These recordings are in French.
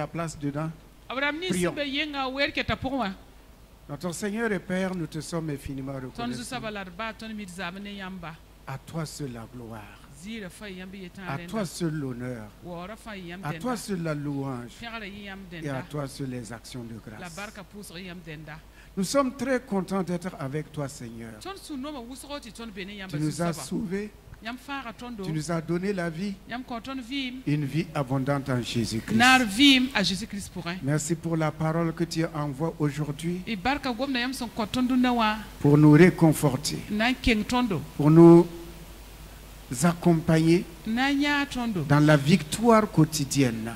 la place dedans. Prions. Notre Seigneur et Père, nous te sommes infiniment reconnaissants. À toi seul la gloire. À toi seul l'honneur. À toi seul la louange. Et à toi seul les actions de grâce. Nous sommes très contents d'être avec toi, Seigneur. Tu nous as sauvés. Tu nous as donné la vie, une vie abondante en Jésus-Christ. Merci pour la parole que tu envoies aujourd'hui, pour nous réconforter, pour nous accompagner dans la victoire quotidienne.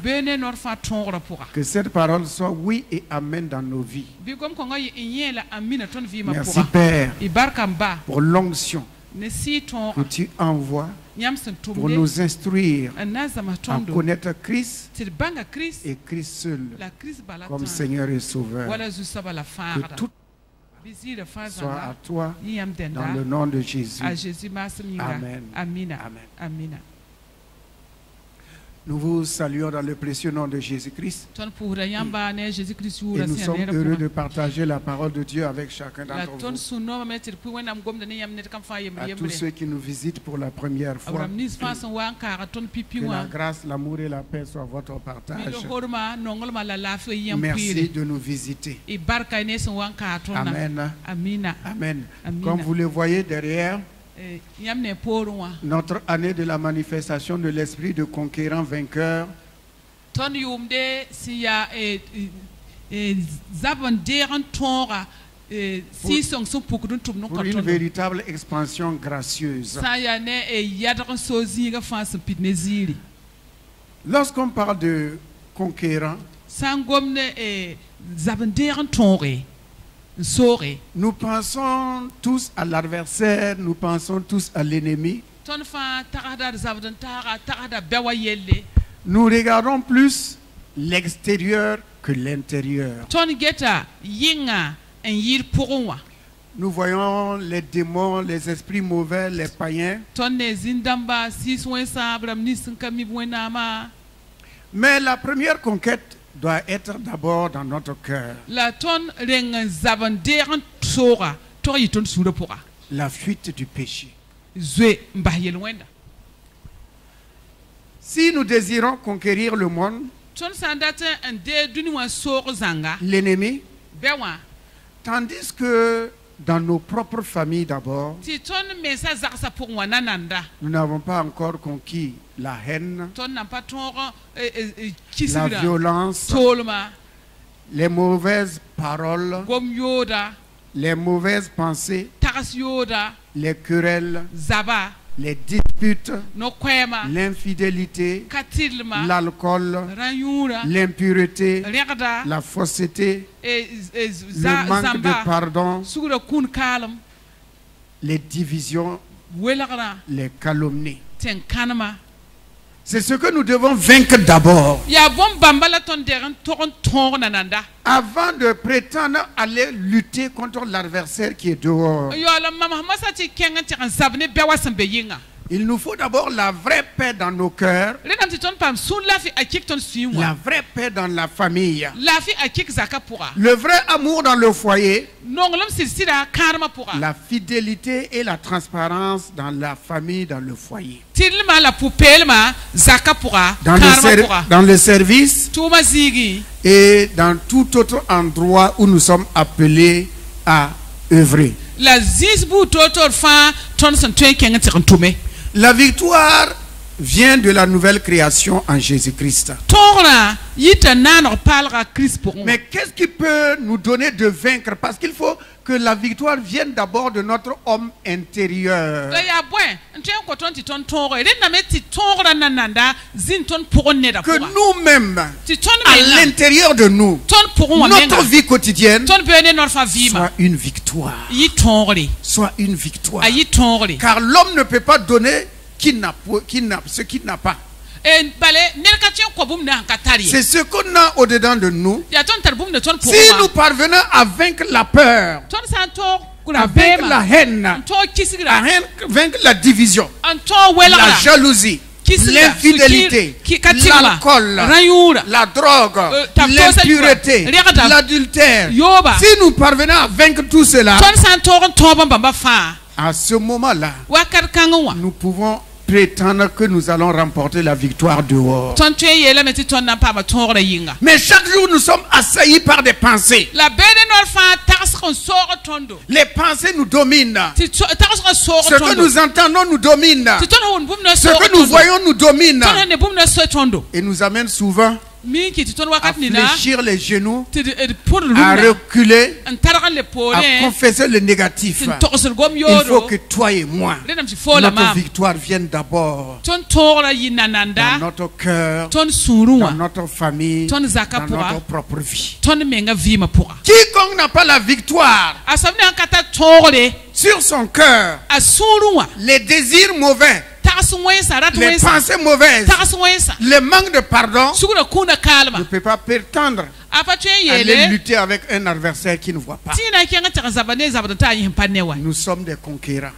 Que cette parole soit oui et amen dans nos vies. Merci Père pour l'onction que tu envoies pour nous instruire à connaître Christ et Christ seul comme Seigneur et Sauveur. Que tout soit à toi dans le nom de Jésus. Amen. Amen. Nous vous saluons dans le précieux nom de Jésus-Christ. Et nous sommes heureux de partager la parole de Dieu avec chacun d'entre vous. À tous ceux qui nous visitent pour la première fois, que la grâce, l'amour et la paix soient votre partage. Merci de nous visiter. Amen. Amen. Comme vous le voyez derrière, notre année de la manifestation de l'esprit de conquérant vainqueur pour une véritable expansion gracieuse. Lorsqu'on parle de conquérant, nous pensons tous à l'adversaire, nous pensons tous à l'ennemi. Nous regardons plus l'extérieur que l'intérieur. Nous voyons les démons, les esprits mauvais, les païens. Mais la première conquête doit être d'abord dans notre cœur. La fuite du péché. Si nous désirons conquérir le monde, l'ennemi, tandis que dans nos propres familles d'abord, nous n'avons pas encore conquis la haine, la violence, les mauvaises paroles, les mauvaises pensées, les querelles, les disputes, l'infidélité, l'alcool, l'impureté, la fausseté, le manque de pardon, les divisions, les calomnies. C'est ce que nous devons vaincre d'abord. Avant de prétendre aller lutter contre l'adversaire qui est dehors. Il nous faut d'abord la vraie paix dans nos cœurs, la vraie paix dans la famille, le vrai amour dans le foyer, la fidélité et la transparence dans la famille, dans le foyer, dans le service et dans tout autre endroit où nous sommes appelés à œuvrer. La victoire vient de la nouvelle création en Jésus-Christ. Mais qu'est-ce qui peut nous donner de vaincre? Parce qu'il faut que la victoire vienne d'abord de notre homme intérieur. Que nous-mêmes, à l'intérieur de nous, notre vie quotidienne soit une victoire. Soit une victoire. Car l'homme ne peut pas donner ce qu'il n'a pas. C'est ce qu'on a au-dedans de nous. Si nous parvenons à vaincre la peur, à vaincre la haine, à vaincre la division, la jalousie, l'infidélité, l'alcool, la drogue, l'impureté, l'adultère. Si nous parvenons à vaincre tout cela, à ce moment-là, nous pouvons prétendre que nous allons remporter la victoire dehors. Mais chaque jour, nous sommes assaillis par des pensées. Les pensées nous dominent. Ce que nous entendons nous domine. Ce que nous voyons nous domine. Et nous amène souvent à fléchir les genoux, à reculer, à confesser le négatif. Il faut que toi et moi, notre victoire vienne d'abord dans notre cœur, dans notre famille, dans notre propre vie. Quiconque n'a pas la victoire sur son cœur, les désirs mauvais, les pensées mauvaises, le manque de pardon, ne peut pas prétendre aller lutter avec un adversaire qui ne voit pas. Nous sommes des conquérants.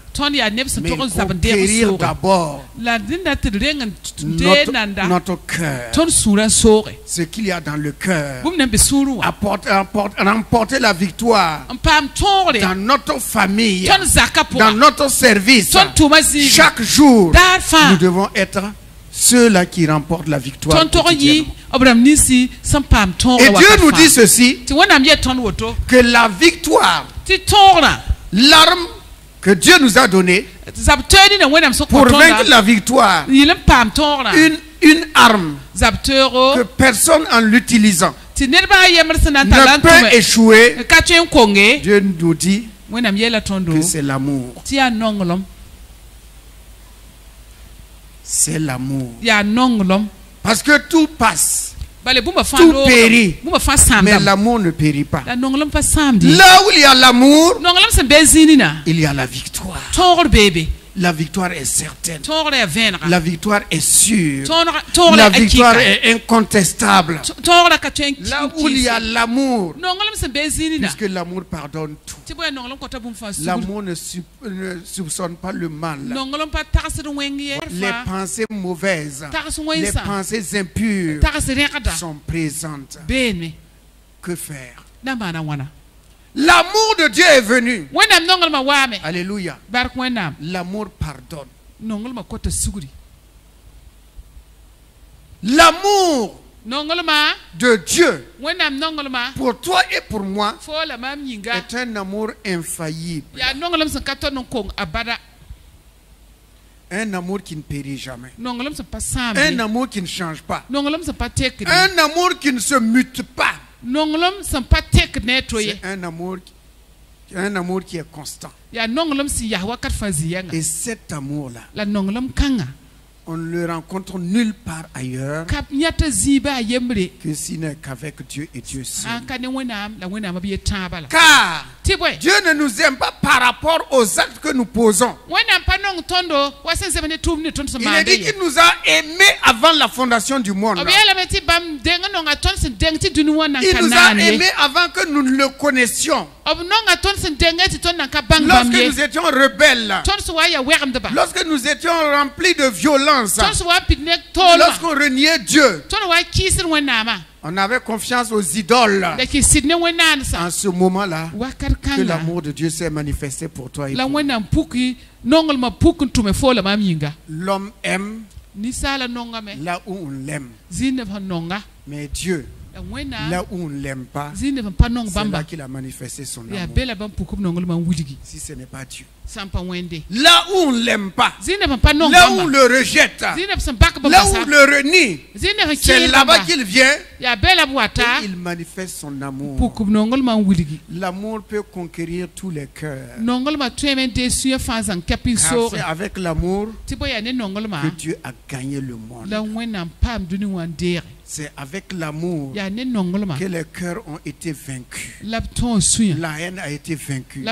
Mais conquérir d'abord notre cœur, ce qu'il y a dans le cœur, remporter la victoire dans notre famille, dans notre service. Chaque jour, nous devons être ceux-là qui remportent la victoire. Et Dieu nous dit ceci, que la victoire, l'arme que Dieu nous a donnée pour vaincre la victoire, une arme que personne en l'utilisant ne peut échouer. Dieu nous dit que c'est l'amour. C'est l'amour. Parce que tout passe, tout périt, mais l'amour ne périt pas. Là où il y a l'amour, il y a la victoire. La victoire est certaine. La victoire est sûre. La victoire est incontestable. Là où il y a l'amour, puisque l'amour pardonne tout. L'amour ne soupçonne pas le mal. Les pensées mauvaises, les pensées impures sont présentes. Que faire? L'amour de Dieu est venu. Alléluia. L'amour pardonne. L'amour de Dieu pour toi et pour moi est un amour infaillible. Un amour qui ne périt jamais. Un amour qui ne change pas. Un amour qui ne se mute pas. C'est un amour qui est constant. Et cet amour-là, on ne le rencontre nulle part ailleurs que s'il n'est qu'avec Dieu et Dieu seul. Car Dieu ne nous aime pas par rapport aux actes que nous posons. Il a dit qu'il nous a aimés avant la fondation du monde. Il nous a aimés avant que nous ne le connaissions. Lorsque nous étions rebelles, lorsque nous étions remplis de violence, lorsqu'on reniait Dieu, on avait confiance aux idoles. En ce moment-là, que l'amour de Dieu s'est manifesté pour toi et pour moi. L'homme aime là où on l'aime. Mais Dieu, là où on ne l'aime pas, c'est là qu'il a manifesté son amour. Si ce n'est pas Dieu. Là où on ne l'aime pas, là où on le rejette, là où on le renie, c'est là-bas qu'il vient et il manifeste son amour. L'amour peut conquérir tous les cœurs. Car c'est avec l'amour que Dieu a gagné le monde. C'est avec l'amour que les cœurs ont été vaincus. La haine a été vaincue.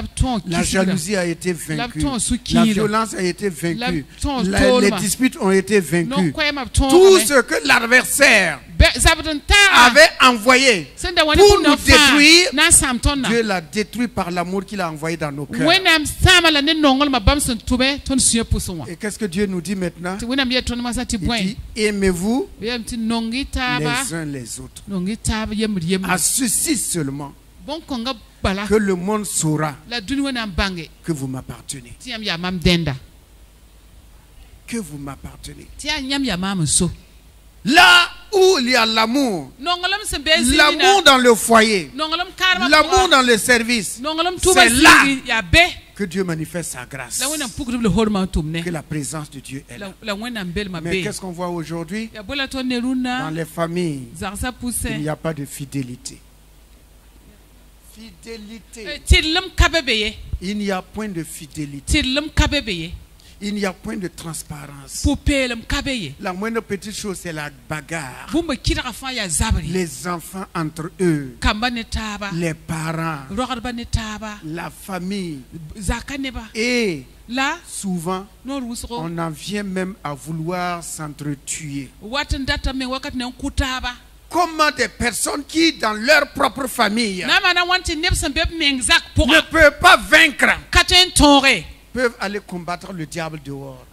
La jalousie a été vaincue. La violence a été vaincue. Les disputes ont été vaincues. Tout ce que l'adversaire avait envoyé pour nous détruire, Dieu l'a détruit par l'amour qu'il a envoyé dans nos cœurs. Et qu'est-ce que Dieu nous dit maintenant? Il dit, aimez-vous les uns les autres. À ceci seulement que le monde saura que vous m'appartenez. Que vous m'appartenez. Là où il y a l'amour, l'amour dans le foyer, l'amour dans le service, c'est là que Dieu manifeste sa grâce, que la présence de Dieu est là. Mais qu'est-ce qu'on voit aujourd'hui? Dans les familles, il n'y a pas de fidélité. Il n'y a point de fidélité. Il n'y a point de transparence. La moindre petite chose, c'est la bagarre. Les enfants entre eux, les parents, la famille. Et là, souvent, on en vient même à vouloir s'entretuer. Comment des personnes qui, dans leur propre famille, ne peuvent pas vaincre, peuvent aller combattre le diable dehors.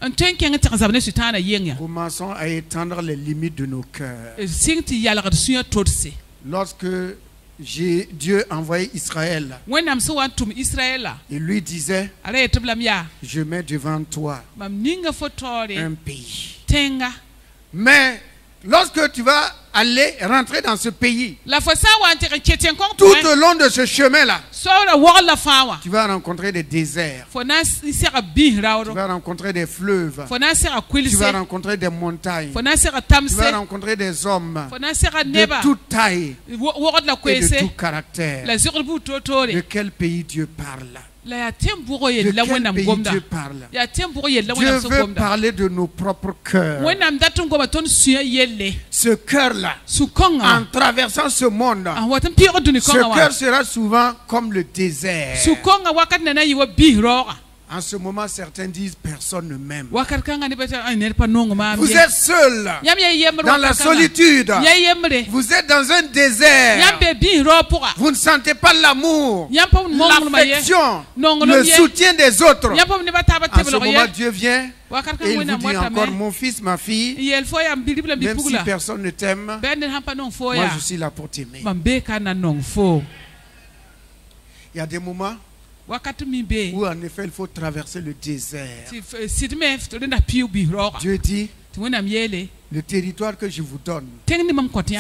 Commençons à étendre les limites de nos cœurs. Lorsque Dieu a envoyé Israël, il lui disait, je mets devant toi un pays. Mais lorsque tu vas aller rentrer dans ce pays, tout au long de ce chemin-là, tu vas rencontrer des déserts, tu vas rencontrer des fleuves, tu vas rencontrer des montagnes, tu vas rencontrer des hommes de toute taille et de tout caractère. De quel pays Dieu parle? De quel pays Dieu parle? Dieu veut parler de nos propres cœurs. Ce cœur-là, en traversant ce monde, ce cœur sera souvent comme le désert. En ce moment, certains disent personne ne m'aime. Vous êtes seul dans la solitude. Vous êtes dans un désert. Vous ne sentez pas l'amour, l'affection, le soutien des autres. En ce moment, Dieu vient et il vous dit encore, mon fils, ma fille, même si personne ne t'aime, moi je suis là pour t'aimer. Il y a des moments où en effet il faut traverser le désert. Dieu dit, le territoire que je vous donne,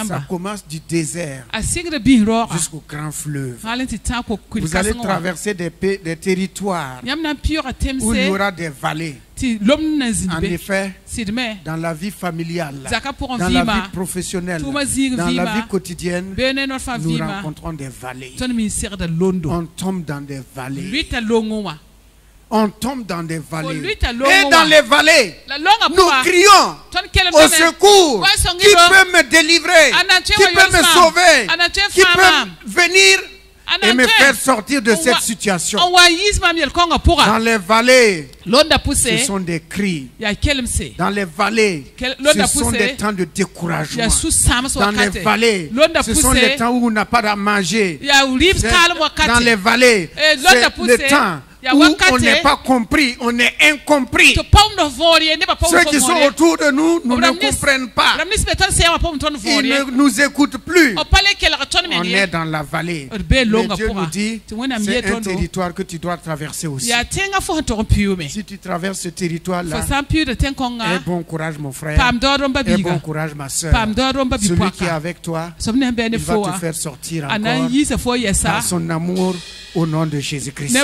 ça commence du désert jusqu'au grand fleuve. Vous allez traverser des territoires où il y aura des vallées. En effet, dans la vie familiale, dans la vie professionnelle, dans la vie quotidienne, nous rencontrons des vallées. On tombe dans des vallées. On tombe dans des vallées. Et dans les vallées, nous crions au secours. Qui peut me délivrer? Qui peut me sauver? Qui peut venir et me faire sortir de cette situation? Dans les vallées, ce sont des cris. Dans les vallées, ce sont des temps de découragement. Dans les vallées, ce sont les temps où on n'a pas à manger. Dans les vallées, c'est le temps où on n'est pas compris, on est incompris. Ceux qui sont autour de nous ne comprennent pas. Ils ne nous écoutent plus. On est dans la vallée. Mais Dieu nous dit, c'est un territoire que tu dois traverser aussi. Si tu traverses ce territoire-là, aie bon courage mon frère, aie bon courage ma soeur. Celui qui est avec toi, il va te faire sortir encore par son amour au nom de Jésus-Christ.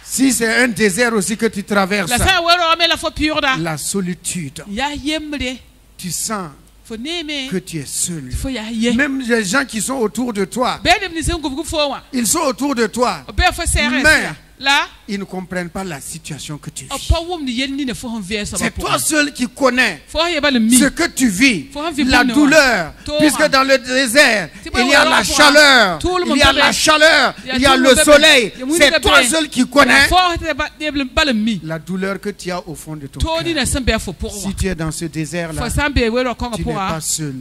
Si c'est un désert aussi que tu traverses, la solitude, tu sens que tu es seul. Même les gens qui sont autour de toi, ils sont autour de toi, mais ils ne comprennent pas la situation que tu vis. C'est toi seul qui connais ce que tu vis, la douleur, puisque dans le désert, il y a la chaleur, il y a la chaleur, il y a le soleil. C'est toi seul qui connais la douleur que tu as au fond de ton cœur. Si tu es dans ce désert-là, tu n'es pas seul.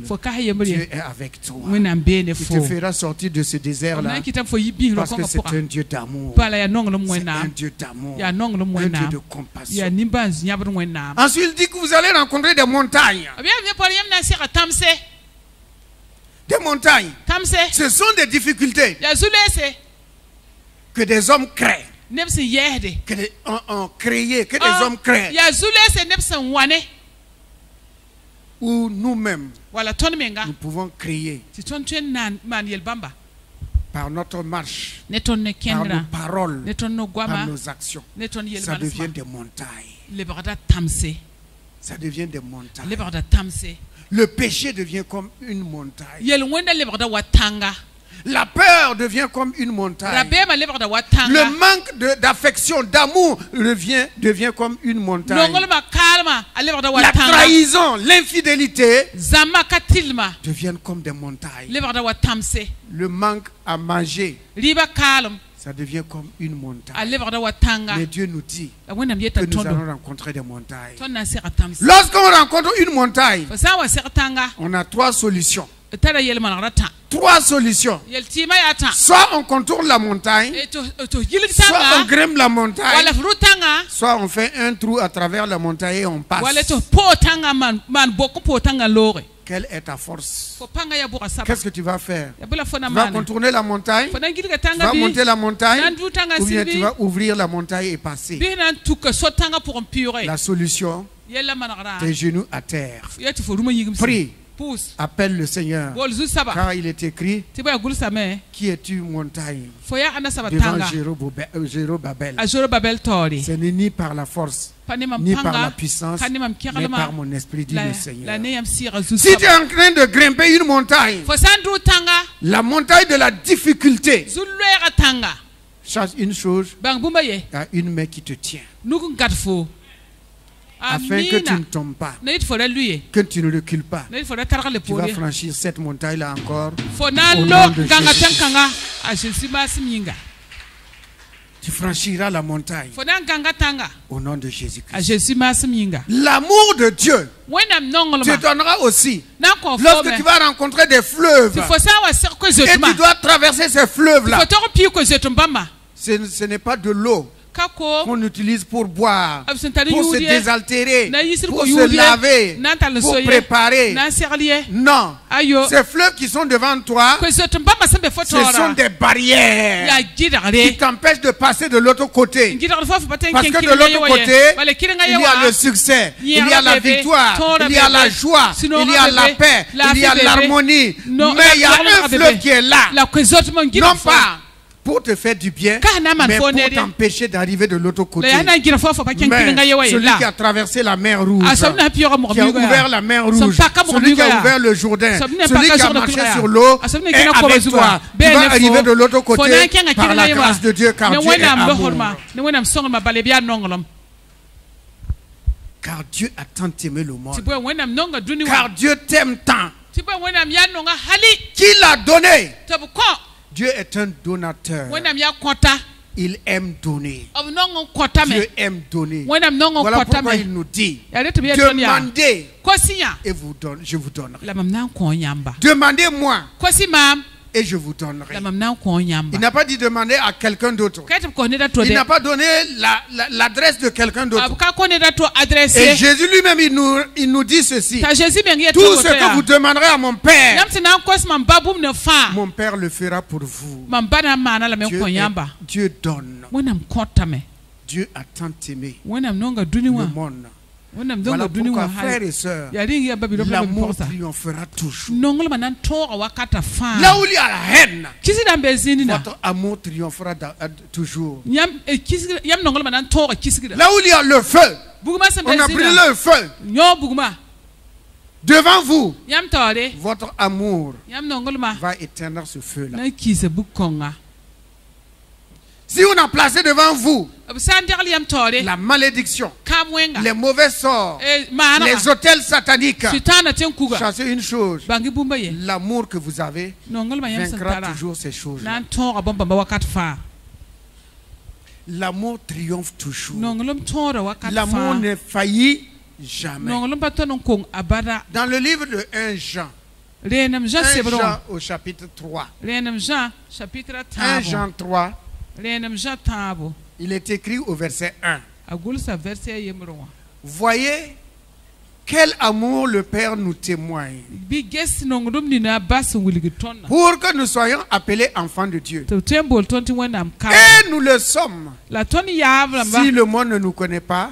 Dieu est avec toi. Il te fera sortir de ce désert-là parce que c'est un Dieu d'amour. C'est un Dieu d'amour, un Dieu de compassion. Ensuite, il dit que vous allez rencontrer des montagnes. Des montagnes. Ce sont des difficultés que des hommes créent. Que des hommes créent. Ou nous-mêmes, nous pouvons créer. Par notre marche, par nos paroles, par nos actions, ça devient des montagnes. Ça devient des montagnes. Le péché devient comme une montagne. La peur devient comme une montagne. Le manque d'affection, d'amour devient comme une montagne. La trahison, l'infidélité deviennent comme des montagnes. Le manque à manger, ça devient comme une montagne. Mais Dieu nous dit que nous allons rencontrer des montagnes. Lorsqu'on rencontre une montagne, on a trois solutions. Trois solutions. Soit on contourne la montagne, soit on grimpe la montagne, soit on fait un trou à travers la montagne et on passe. Quelle est ta force? Qu'est-ce que tu vas faire? Tu vas contourner la montagne, tu vas monter la montagne, ou bien tu vas ouvrir la montagne et passer. La solution, tes genoux à terre. Prie. Appelle le Seigneur. Car il est écrit, qui es-tu montagne devant Jérobabel. Ce n'est ni par la force, ni par la puissance, mais par mon esprit, dit le Seigneur. Si tu es en train de grimper une montagne, la montagne de la difficulté, cherche une chose, il y a une main qui te tient. Afin que tu ne tombes pas, que tu ne recules pas, tu vas franchir cette montagne-là encore au nom de Jésus. Tu franchiras la montagne au nom de Jésus-Christ. L'amour de Dieu te donnera aussi. Lorsque tu vas rencontrer des fleuves et tu dois traverser ces fleuves-là, ce n'est pas de l'eau qu'on utilise pour boire, pour se désaltérer, pour se laver, pour préparer. Non, ces fleuves qui sont devant toi, ce sont des barrières qui t'empêchent de passer de l'autre côté. Parce que de l'autre côté, il y a le succès, il y a la victoire, il y a la joie, il y a la paix, il y a l'harmonie. Mais il y a un fleuve qui est là, non pas pour te faire du bien, mais pour t'empêcher d'arriver de l'autre côté. Mais celui qui a traversé la mer Rouge, qui a ouvert la mer Rouge, celui qui a ouvert le Jourdain, celui qui a marché sur l'eau est avec toi. Tu vas arriver de l'autre côté par la grâce de Dieu, car Dieu est amour. Car Dieu a tant aimé le monde. Car Dieu t'aime tant qu'il a donné. Dieu est un donateur. Il aime donner. Dieu aime donner. Voilà pourquoi il nous dit, demandez et je vous donnerai. Demandez-moi et je vous donnerai. Il n'a pas dit demander à quelqu'un d'autre. Il n'a pas donné l'adresse de quelqu'un d'autre. Et Jésus lui-même, il nous dit ceci. Tout ce que vous demanderez à mon Père, mon Père le fera pour vous. Dieu donne. Dieu a tant aimé le monde. Voilà pourquoi, frères et sœurs, l'amour triomphera toujours. Là où il y a la haine, votre amour triomphera toujours. Là où il y a le feu, on a brûlé le feu devant vous, votre amour va éteindre ce feu-là. Si on a placé devant vous la malédiction, les mauvais sorts, les hôtels sataniques, sachez une chose, l'amour que vous avez vaincra toujours ces choses-là. L'amour triomphe toujours. L'amour ne faillit jamais. Dans le livre de 1 Jean, 1 Jean au chapitre 3, 1 Jean 3, il est écrit au verset 1. Voyez quel amour le Père nous témoigne pour que nous soyons appelés enfants de Dieu. Et nous le sommes. Si le monde ne nous connaît pas,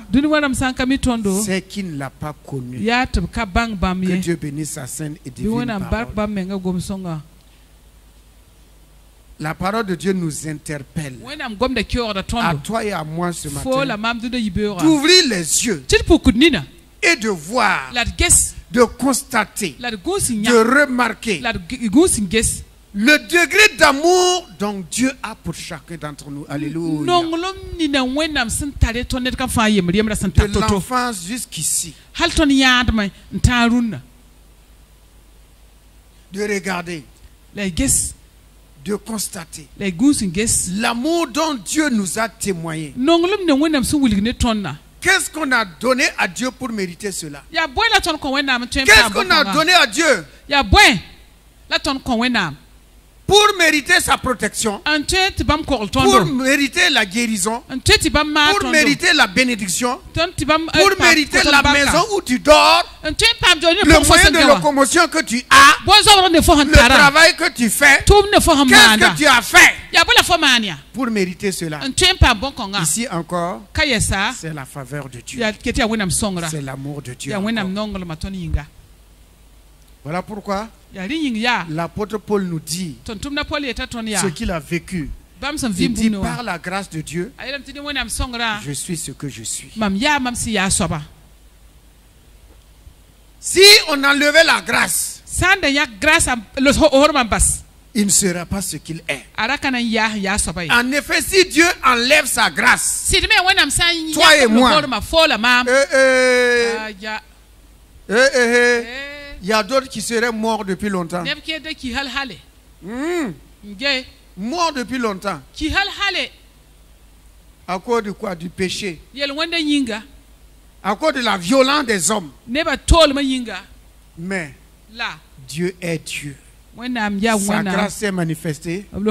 c'est qu'il ne l'a pas connu. Que Dieu bénisse sa sainte et divine parole. La parole de Dieu nous interpelle, à toi et à moi ce matin, d'ouvrir les yeux et de voir, de constater, de remarquer le degré d'amour dont Dieu a pour chacun d'entre nous. Alléluia. De l'enfance jusqu'ici. De regarder. De constater l'amour dont Dieu nous a témoigné. Qu'est-ce qu'on a donné à Dieu pour mériter cela? Qu'est-ce qu'on a donné à Dieu pour mériter sa protection, pour mériter la guérison, pour mériter la bénédiction, pour mériter la maison où tu dors, le moyen de locomotion que tu as, le travail que tu fais? Qu'est-ce que tu as fait pour mériter cela? Ici encore, c'est la faveur de Dieu, c'est l'amour de Dieu. Voilà pourquoi l'apôtre Paul nous dit ce qu'il a vécu. Il dit, par la grâce de Dieu, je suis ce que je suis. Si on enlevait la grâce, il ne sera pas ce qu'il est. En effet, si Dieu enlève sa grâce, toi et moi, il y a d'autres qui seraient morts depuis longtemps. Morts depuis longtemps. À cause de quoi? Du péché. À cause de la violence des hommes. Mais Dieu est Dieu. Sa grâce s'est manifestée. Il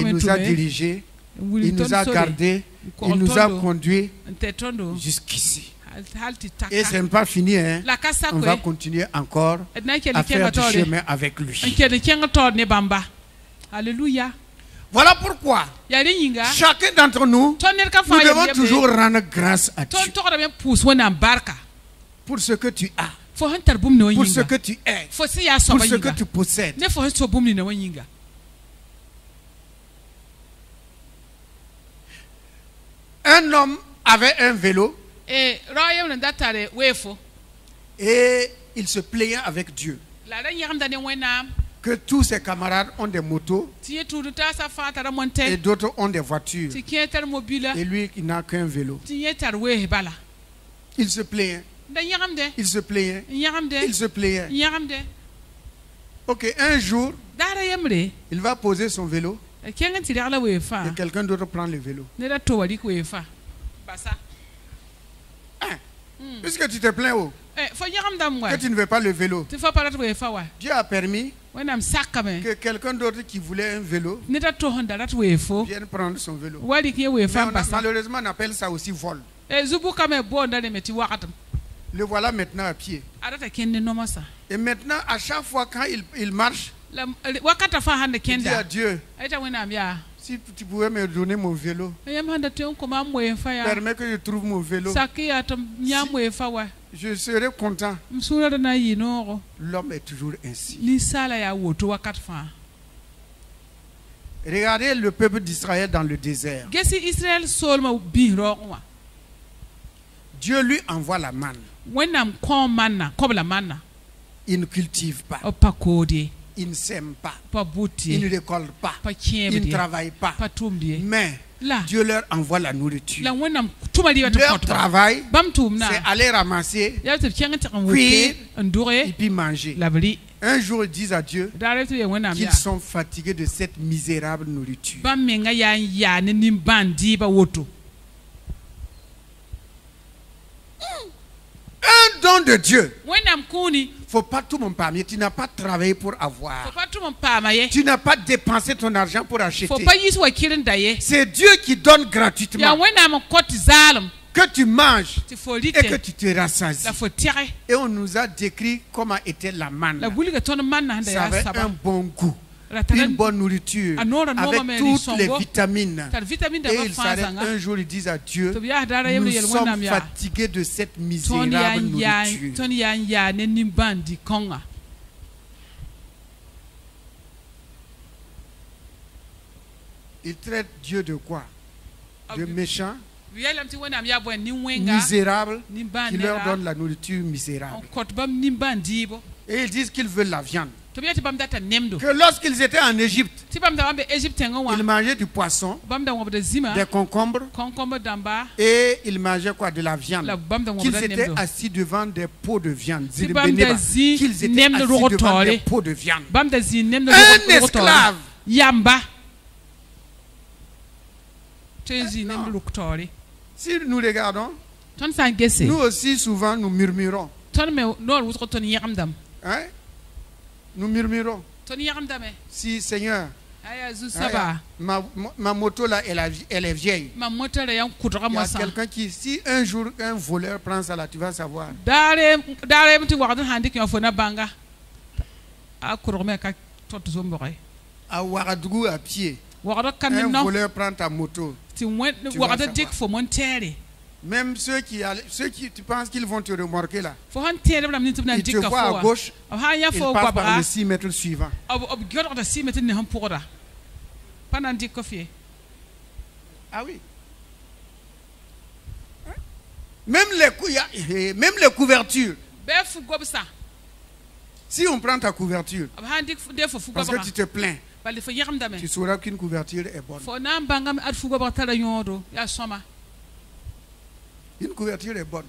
nous a dirigés. Il nous a gardés. Il nous a conduits jusqu'ici. Et ce n'est pas fini, hein? On va continuer encore à faire du chemin avec lui. Alléluia. Voilà pourquoi chacun d'entre nous, nous devons toujours rendre grâce à Dieu pour ce que tu as, pour ce que tu es, pour ce que tu possèdes. Un homme avait un vélo. Et il se plaignait avec Dieu que tous ses camarades ont des motos et d'autres ont des voitures. Et lui, il n'a qu'un vélo. Il se plaignait. Il se plaignait. Il se plaignait. Ok, un jour, il va poser son vélo et quelqu'un d'autre prend le vélo. Puisque tu te plains que tu ne veux pas le vélo, Dieu a permis que quelqu'un d'autre qui voulait un vélo vienne prendre son vélo. Mais malheureusement, on appelle ça aussi vol. Le voilà maintenant à pied. Et maintenant, à chaque fois quand il marche, il dit à Dieu, si tu pouvais me donner mon vélo, permets que je trouve mon vélo, je serais content. L'homme est toujours ainsi. Regardez le peuple d'Israël dans le désert. Dieu lui envoie la manne. Il ne cultive pas. Il ne sème pas. Il ne récolte pas. Il ne travaille pas. Mais Dieu leur envoie la nourriture. Leur travail, c'est aller ramasser, cuire et puis manger. Un jour, ils disent à Dieu qu'ils sont fatigués de cette misérable nourriture. Un don de Dieu. Faut pas tout mon parmi. Tu n'as pas travaillé pour avoir. Tu n'as pas dépensé ton argent pour acheter. C'est Dieu qui donne gratuitement. Que tu manges et que tu te rassasies. Et on nous a décrit comment était la manne. Ça avait un bon goût, une bonne nourriture, avec toutes les vitamines. Et ils s'arrêtent un jour, ils disent à Dieu, nous sommes fatigués de cette misérable nourriture. Ils traitent Dieu de quoi? De méchant, misérable, qui leur donne la nourriture misérable. Et ils disent qu'ils veulent la viande. Que lorsqu'ils étaient en Égypte, ils mangeaient du poisson, des concombres, et ils mangeaient quoi? De la viande. Qu'ils étaient assis devant des pots de viande. Qu'ils étaient assis devant des pots de viande. Un esclave. Si nous regardons, nous aussi souvent nous murmurons. Hein? Nous murmurons. Si Seigneur, ma moto là, elle est vieille. Il y a quelqu'un qui, si un jour un voleur prend ça là, tu vas savoir. À Ouagadougou à pied, un voleur prend ta moto. Même ceux qui tu penses qu'ils vont te remorquer là, ils te voient à gauche, ils passent par le 6 mètres suivant. Ah oui. Même les couvertures. Si on prend ta couverture, parce que tu te plains, tu sauras qu'une couverture est bonne. Une couverture est bonne.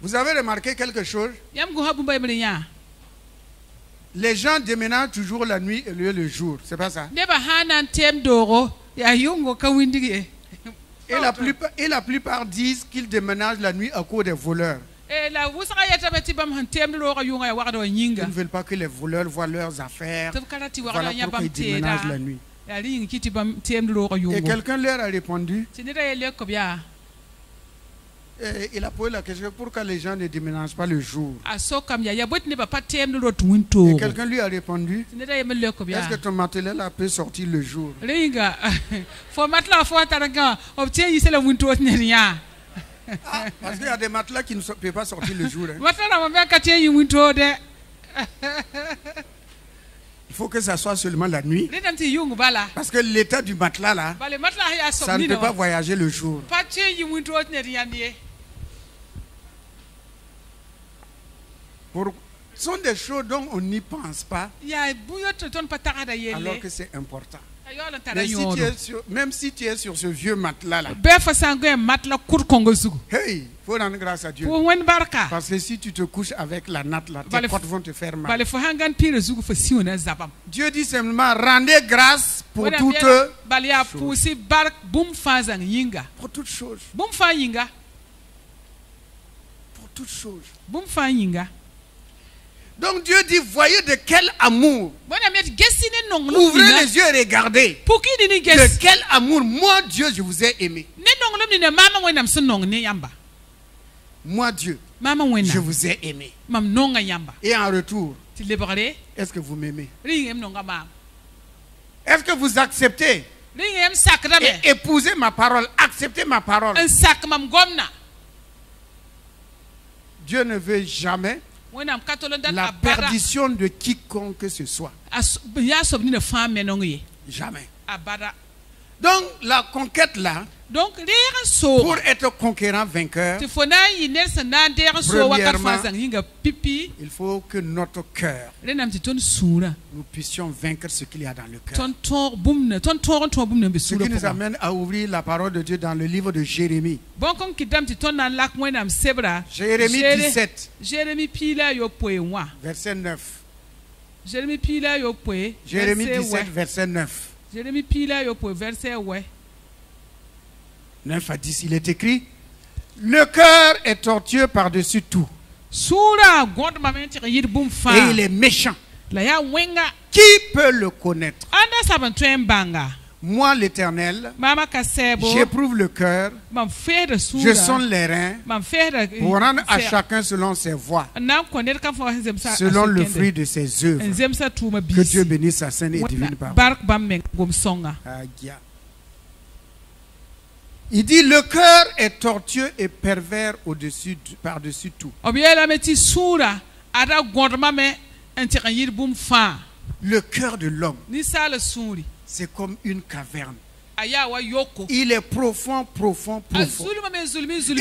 Vous avez remarqué quelque chose? Les gens déménagent toujours la nuit et le jour. C'est pas ça? Et la plupart disent qu'ils déménagent la nuit à cause des voleurs. Ils ne veulent pas que les voleurs voient leurs affaires. Voilà pourquoi ils déménagent la nuit. Et quelqu'un leur a répondu. Il a posé la question, pourquoi les gens ne déménagent pas le jour? Et quelqu'un lui a répondu, est-ce que ton matelas là peut sortir le jour? Parce qu'il y a des matelas qui ne peuvent pas sortir le jour. Il faut que ça soit seulement la nuit. Parce que l'état du matelas là, ça ne peut pas voyager le jour. Ce sont des choses dont on n'y pense pas, alors que c'est important. Mais même si tu es sur ce vieux matelas là, hey, il faut rendre grâce à Dieu. Parce que si tu te couches avec la natte là, tes portes vont te faire mal. Dieu dit simplement, rendez grâce pour toutes choses. Pour toutes choses. Pour toutes choses. Donc Dieu dit, voyez de quel amour. Ouvrez les yeux et regardez. De quel amour, moi Dieu, je vous ai aimé. Moi Dieu, je vous ai aimé. Et en retour, est-ce que vous m'aimez? Est-ce que vous acceptez et épousez ma parole? Acceptez ma parole. Dieu ne veut jamais la perdition de quiconque que ce soit. Jamais. Donc la conquête là, pour être conquérant, vainqueur, premièrement, il faut que notre cœur, nous puissions vaincre ce qu'il y a dans le cœur. Ce qui nous amène à ouvrir la parole de Dieu dans le livre de Jérémie. Jérémie 17, verset 9. Jérémie 17, verset 9. 9 à 10, il est écrit: le cœur est tortueux par-dessus tout. Et il est méchant. Qui peut le connaître? Moi, l'Éternel, j'éprouve le cœur, je sonde les reins pour rendre à chacun selon ses voies, selon le fruit de ses œuvres. Que Dieu bénisse sa sainte et divine parole. Il dit: le cœur est tortueux et pervers par-dessus tout. Le cœur de l'homme, c'est comme une caverne. Il est profond, profond, profond. Et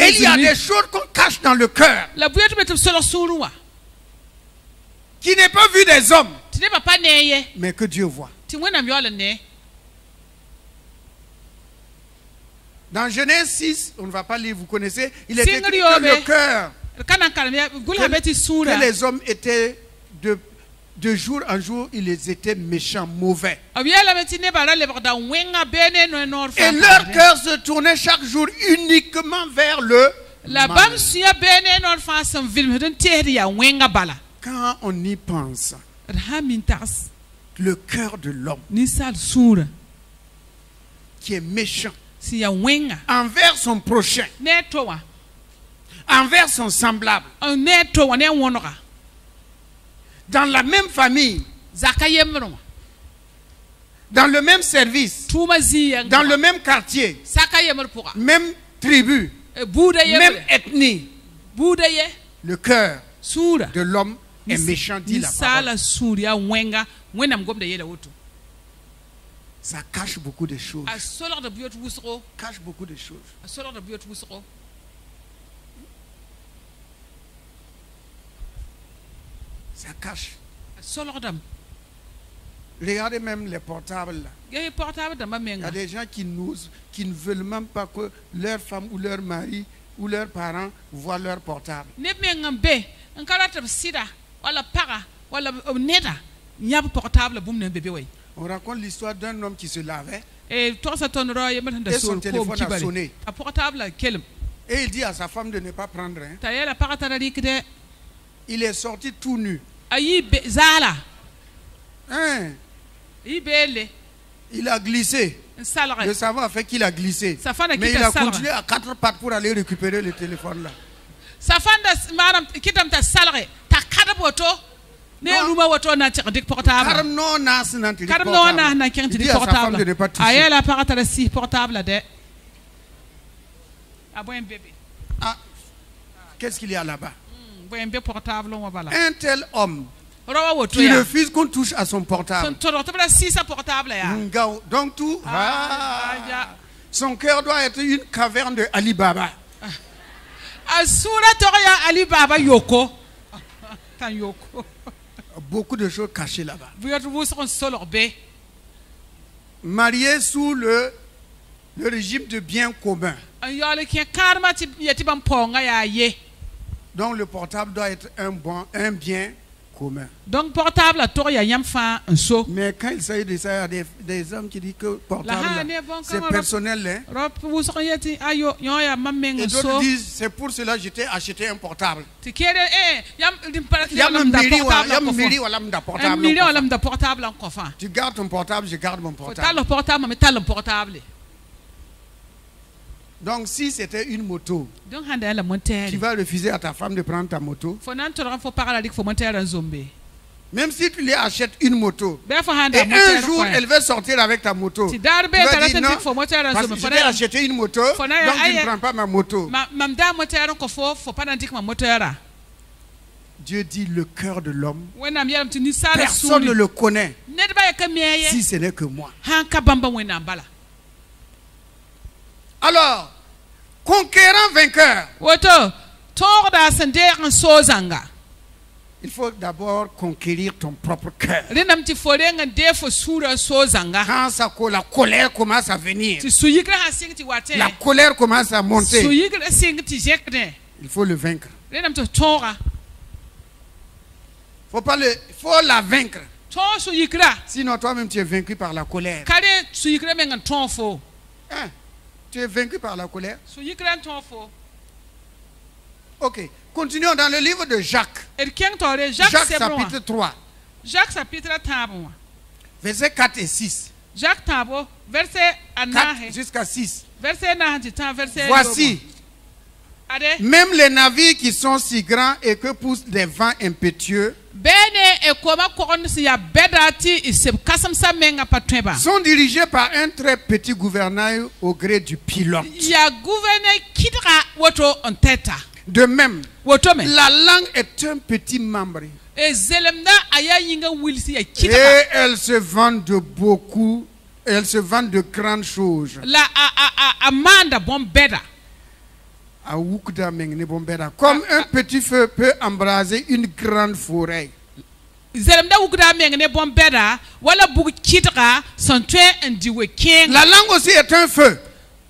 il y a des choses qu'on cache dans le cœur, qui n'est pas vu des hommes, mais que Dieu voit. Dans Genèse 6, on ne va pas lire, vous connaissez, il est écrit que le cœur, que les hommes étaient de jour en jour, ils étaient méchants, mauvais. Et leur cœur se tournait chaque jour uniquement vers le mal. Quand on y pense, le cœur de l'homme qui est méchant envers son prochain, envers son semblable, dans la même famille, dans le même service, dans le même quartier, même tribu, même ethnie, le cœur de l'homme est méchant, dit la parole. Ça cache beaucoup de choses. Cache beaucoup de choses. Ça cache. Regardez même les portables là. Il y a des gens qui ne veulent même pas que leur femme ou leur mari ou leurs parents voient leur portable. On raconte l'histoire d'un homme qui se lavait et son téléphone a sonné. Et il dit à sa femme de ne pas prendre. Il est sorti tout nu. Il a glissé. Le savon a fait qu'il a glissé. Mais il a continué à 4 pattes pour aller récupérer le téléphone là. Qu'est-ce qu'il y a là-bas? Un tel homme qui refuse qu'on touche à son portable. Donc tout, son cœur doit être une caverne de Ali Baba. Beaucoup de choses cachées là-bas. Marié sous le régime de bien commun. Donc le portable doit être un bien commun. Donc portable mais quand il s'agit de ça, il y a des hommes qui disent que portable c'est personnel. Et d'autres disent c'est pour cela que j'ai acheté un portable. Tu gardes ton portable, je garde mon portable. Donc si c'était une moto, tu vas refuser à ta femme de prendre ta moto. Même si tu lui achètes une moto, et un jour elle veut sortir avec ta moto, tu vas dire non, parce que je vais acheter une moto, donc tu ne prends pas ma moto. Dieu dit le cœur de l'homme, personne ne le connaît si ce n'est que moi. Alors, conquérant vainqueur. Il faut d'abord conquérir ton propre cœur. Quand la colère commence à venir, la colère commence à monter, il faut le vaincre. Il faut la vaincre. Sinon toi-même tu es vaincu par la colère. Hein? Tu es vaincu par la colère. Ok. Continuons dans le livre de Jacques. Jacques chapitre 3. Versets 4 et 6. Jacques 4 jusqu'à 6. Voici. Même les navires qui sont si grands et que poussent des vents impétueux sont dirigés par un très petit gouvernail au gré du pilote. De même, la langue est un petit membre. Et elle se vend de beaucoup, elle se vend de grandes choses. Comme un petit feu peut embraser une grande forêt. La langue aussi est un feu.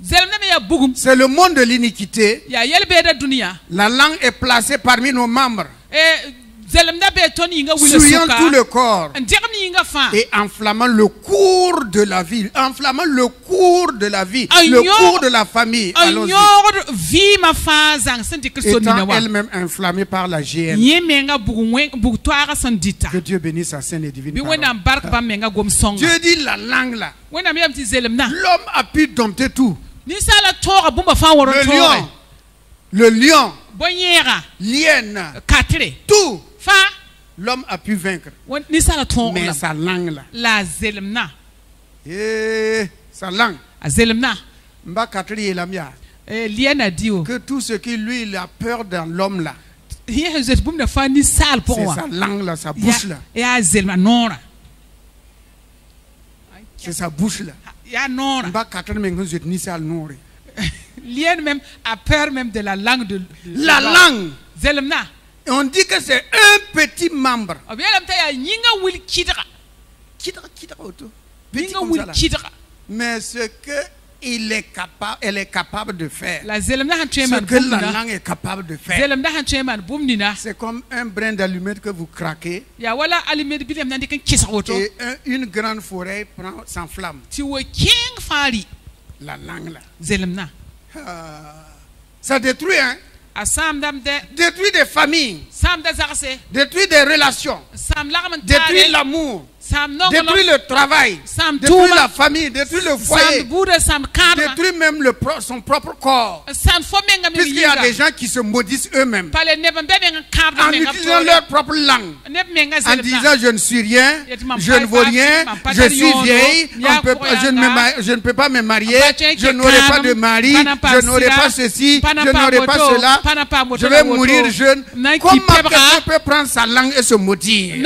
C'est le monde de l'iniquité. La langue est placée parmi nos membres, souillant tout le corps et enflammant le cours de la vie. Enflammant le cours de la vie, le cours de la famille. Étant elle-même inflammée par la GN. Que Dieu bénisse sa sainte et divine parole. Dieu dit la langue là. L'homme a pu dompter tout. Le lion, l'hyène, tout. L'homme a pu vaincre. Mais sa langue là. Sa langue. Que tout ce qui lui il a peur dans l'homme là, c'est sa langue là, sa bouche là. C'est sa bouche là. L'hyène même a peur même de la langue de la langue. On dit que c'est un petit membre. Mais ce que elle est capable de faire, ce que la langue est capable de faire, c'est comme un brin d'allumette que vous craquez et une grande forêt s'enflamme. La langue là. Ça détruit, hein? Détruit des familles, détruit des relations, détruit l'amour, détruit le travail, détruit la famille, détruit le foyer, détruit même son propre corps. Puisqu'il y a des gens qui se maudissent eux-mêmes en utilisant leur propre langue, en disant je ne suis rien, je ne vaux rien, je suis vieille, je ne peux pas me marier, je n'aurai pas de mari, je n'aurai pas ceci, je n'aurai pas cela, je vais mourir jeune. Comment quelqu'un peut prendre sa langue et se maudire?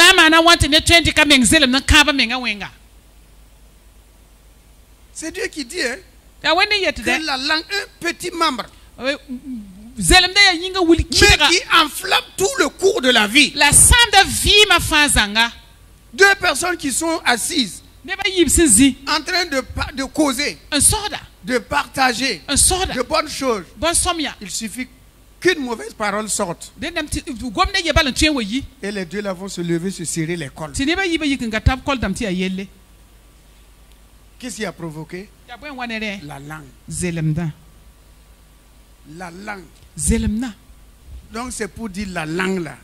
C'est Dieu qui dit, hein, que la langue est un petit membre, mais qui enflamme tout le cours de la vie. Deux personnes qui sont assises en train de causer, de partager de bonnes choses. Il suffit qu'une mauvaise parole sorte et les deux là vont se lever, se serrer les cols. Qu'est-ce qui a provoqué? La langue. La langue. Donc c'est pour dire la langue là.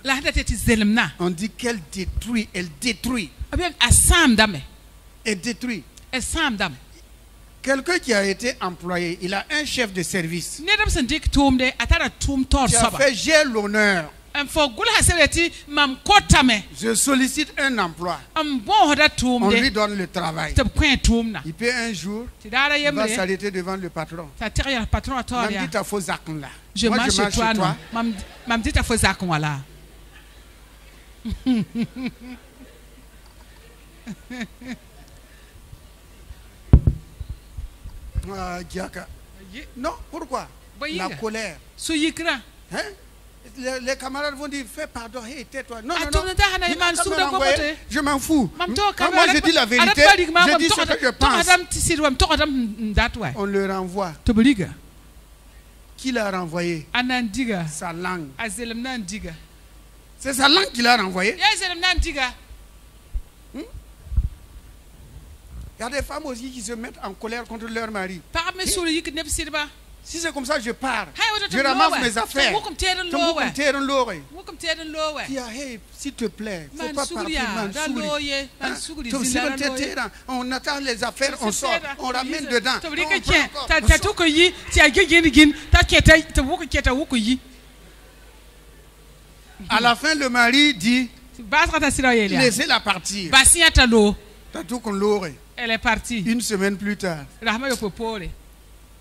On dit qu'elle détruit, elle détruit. Elle détruit. Quelqu'un qui a été employé, il a un chef de service qui a fait j'ai l'honneur. Je sollicite un emploi. On lui donne le travail. Il peut un jour, il va s'arrêter devant le patron. Même dit à faux là. Je marche chez toi. Même dit à faux là. Non, pourquoi? La colère. Hein? Les camarades vont dire, fais pardon, hey, tais-toi. Non, non, non. Je m'en fous. Moi, je dis la vérité. Je dis ce que je pense. On le renvoie. Qui l'a renvoyé? Sa langue. C'est sa langue qui l'a renvoyé. Il y a des femmes aussi qui se mettent en colère contre leur mari. Si c'est comme ça, je pars. Je ramasse mes affaires. Hey, s'il te plaît, il ne faut pas partir. On attend les affaires, on sort, on ramène dedans. À la fin, le mari dit, laissez-la partir. Elle est partie. Une semaine plus tard.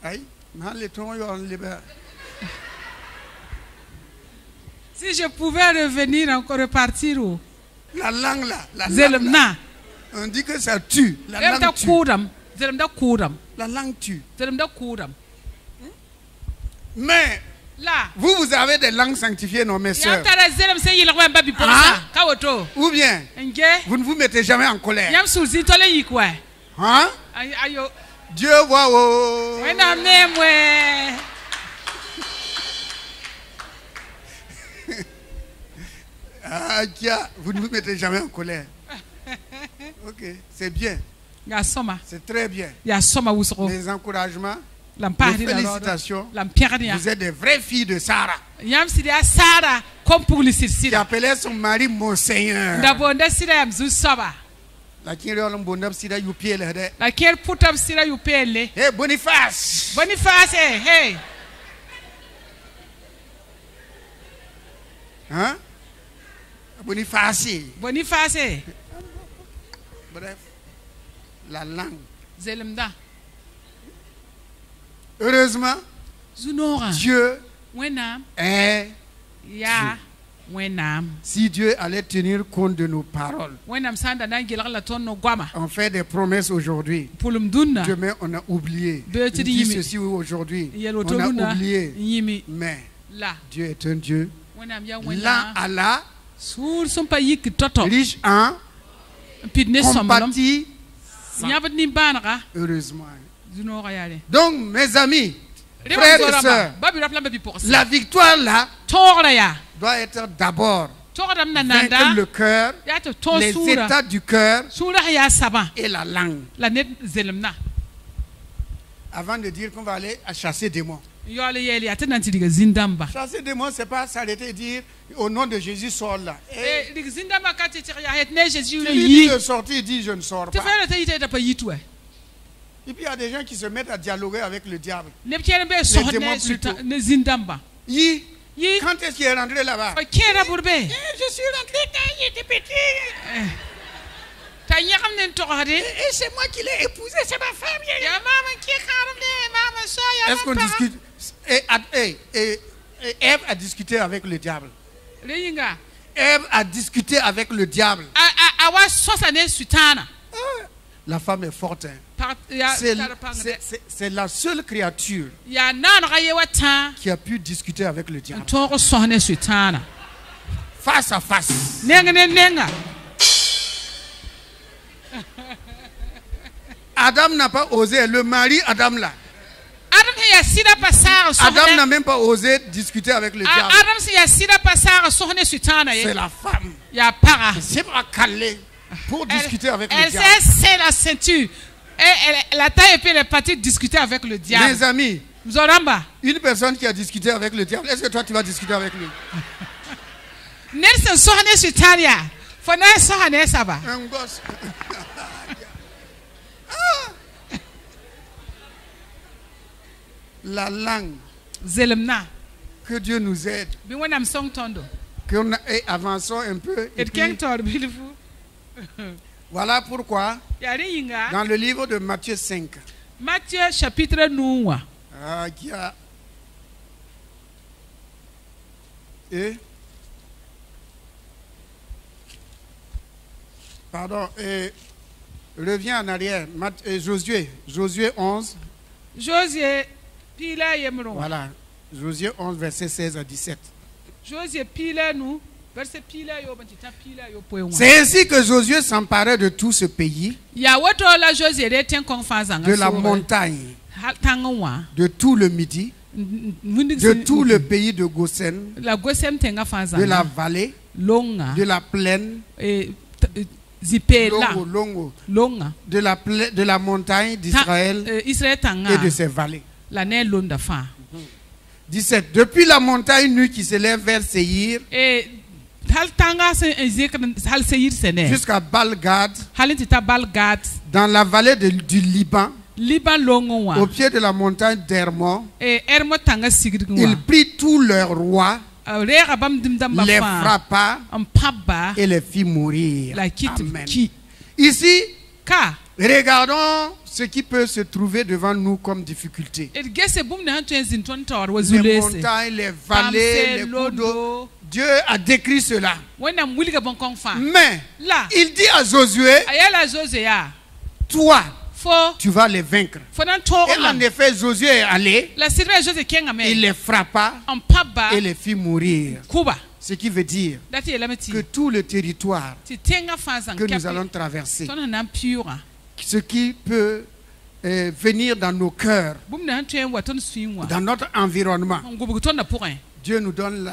Aïe. Si je pouvais revenir encore repartir où? La langue là, on dit que ça tue. La langue tue. La langue tue. Mais là, vous avez des langues sanctifiées, non, mes soeurs? Ou bien, vous ne vous mettez jamais en colère. Hein? Dieu voit. Vous ne vous mettez jamais en colère. Ok, c'est bien. C'est très bien. Mes encouragements, mes félicitations. Vous êtes des vraies filles de Sarah. Qui appelait son mari mon Seigneur. Laquelle put up Sira Yupele. Hey, Boniface. Boniface, hey. Hein? Boniface. Boniface. Bref, la langue. Zelemda. Heureusement, Dieu est Dieu. Si Dieu allait tenir compte de nos paroles, on fait des promesses aujourd'hui. Demain, on a oublié. On dit ceci aujourd'hui. On a oublié. Mais Dieu est un Dieu lent à la, riche en compatie. Heureusement. Donc, mes amis, frères et sœurs, la victoire là doit être d'abord vaincre le cœur, les états du cœur et la langue. Avant de dire qu'on va aller à chasser des démons. Chasser des démons, ce n'est pas s'arrêter et dire au nom de Jésus, sors là. Celui qui veut sortir, il dit je ne sors pas. Et puis il y a des gens qui se mettent à dialoguer avec le diable. Les démons plutôt. Quand est-ce qu'il est rentré là-bas? Je suis rentré quand il était petit. Et c'est moi qui l'ai épousé, c'est ma femme. Est-ce qu'on discute? Et Ève a discuté avec le diable. Ève a discuté avec le diable. La femme est forte. C'est la seule créature qui a pu discuter avec le diable. Face à face. Adam n'a pas osé, le mari Adam là. Adam n'a même pas osé discuter avec le diable. C'est la femme. C'est pas calé pour discuter avec le diable. Elle sait la ceinture. Elle a taille et puis elle est partie discuter avec le diable. Mes amis, une personne qui a discuté avec le diable, est-ce que toi tu vas discuter avec lui? Un gosse. La langue. Que Dieu nous aide. Que avançons un peu. Et puis, voilà pourquoi, dans le livre de Matthieu 5, Matthieu chapitre 9, reviens en arrière, Josué 11. Josué Voilà. Josué 11, verset 16 à 17. C'est ainsi que Josué s'emparait de tout ce pays, de la montagne, de tout le Midi, de tout le pays de Goshen, de la vallée, de la plaine, de la montagne d'Israël et de ses vallées. 17. Depuis la montagne nue qui s'élève vers Séhir jusqu'à Baal-Gad, dans la vallée du Liban, au pied de la montagne d'Hermon, il prit tous leurs rois, les frappa et les fit mourir. Amen. Ici, regardons ce qui peut se trouver devant nous comme difficulté. Les montagnes, les vallées, les cours d'eau. Dieu a décrit cela. Mais il dit à Josué, toi, tu vas les vaincre. Et en effet, Josué est allé, il les frappa et les fit mourir. Ce qui veut dire que tout le territoire que nous allons traverser, ce qui peut venir dans nos cœurs, dans notre environnement, Dieu nous donne